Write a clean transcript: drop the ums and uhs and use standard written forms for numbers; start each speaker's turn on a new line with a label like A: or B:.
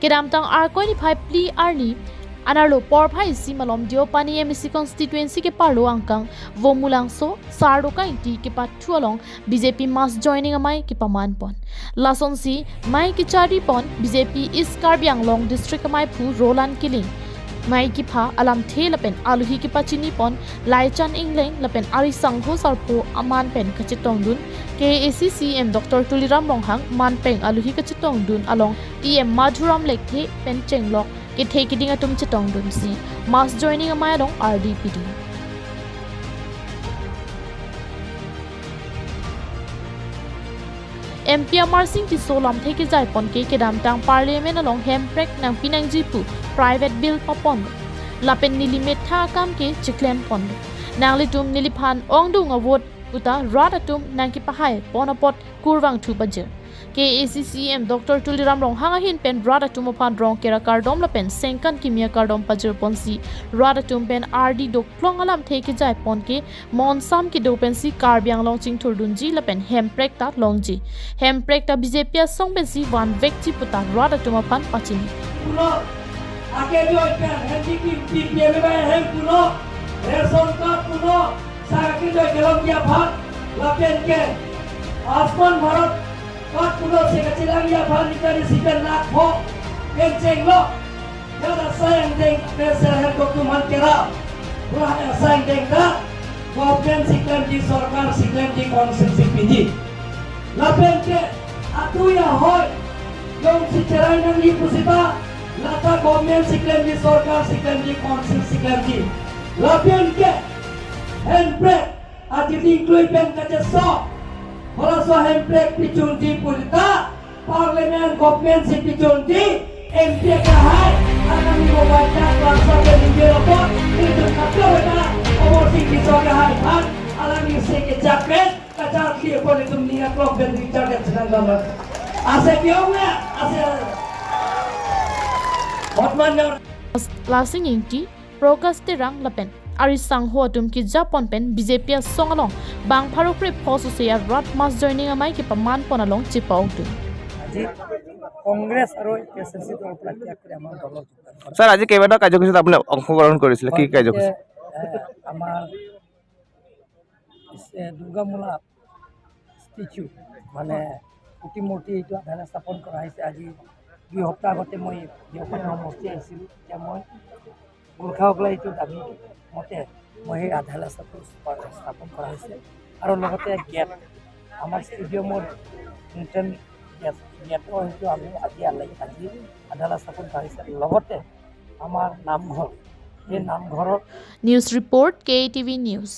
A: kedamtang arkoi ni phai pli arni anarlo porphai si malom dio pani MSC constituency ke parlo angkang vomulangso Sardoka Engti ke pathu along BJP Mass joining amai ke paman pon lason si mai ki chari pon BJP East Karbi Anglong district amai phu Roland Killing mai ki pha alam the lapen aluhi ki pachini pon laichan ingleng lapen ari sangho sarpo aman pen kachitong dun KACCM Dr. Tuliram Longhang manpeng aluhi kachitong dun along EM Madhuram Lekhe pen chenglok ke thekiding atum chitong dun si mass joining amai along RDPD MP Amar Singh ki solam theke jai pon ke kedam tang parliament along hemprek nang pinang jipu private bill papon lapen nilimet tha kam ke chiklem pon nang litum niliphan ongdung awot puta radatum nang ki pahai ponapot kurwang thu baje KACCM Dr. Tuliram Longhang hin pen radatum uphan rong kera kardom lapen sengkan kimia kardom pajer ponsi radatum pen RD dok plong alam theke jai pon ke monsam ki dopen si karbyang launching thurdunji lapen hemprek ta longji hemprek ta BJP song pen si wan vekchi puta radatum uphan pachini
B: puno ake jo pen hendi ki BJP ba hem puno ration card puno sakit jo gelom kia phat lapen ke asman bharat Pat puno se kecilang ya bali dari sikan lakho kenceng lo kada sayang deng pesa her dokumen kera pulah sayang deng da government siklan di sarkar siklan di konsensi pidi lapen ke atu ya hoy dong si cerai nang di pusita lata government siklan di sarkar siklan di konsensi siklan di lapen ke handbrake ati include pen kachepa Kalau soal MPK picunti pulita, parlemen government si picunti, MPK kahai, akan membaca bahasa dan Eropa, itu kata mereka umur tinggi soal kahai, kan, alam ini sekejapet, kacar dia pun itu mengingat klub dan bicara dan sedang gambar. Asyik biongnya, asyik. Hotman yang.
A: Lasing Engti, progress terang lepen. Arisang ho atum ki Japon pen BJP song along bang pharokre phosu se rat mass joining amai ki paman pon along chipau tu
B: Congress aro SSC to protyag kore amar dolo
C: sir আজি কেইবাটা কাৰ্যসূচীত আপুনি অংশগ্ৰহণ কৰিছিল কি কাৰ্যসূচী
B: আমাৰ দুৰ্গামূলা statue মানে প্ৰতিমূৰ্তি এইটো আধাৰ স্থাপন কৰা হৈছে আজি 2 সপ্তাহ আগতে মই দেওপানী সমষ্টি আহিছিলোঁ এতিয়া মই গোৰ্খাসকলে এইটো দাবী মতে মই সেই আধাৰ স্থাপন কৰা হৈছে আৰু লগতে গেট আমাৰ ষ্টেডিয়ামৰ ইণ্টাৰনেট গেটৰ হয়তো আমি আজি আধাৰ স্থাপন কৰা হৈছে লগতে আমাৰ নামঘৰ এই নামঘৰৰ
A: নিউজ ৰিপৰ্ট KTV নিউজ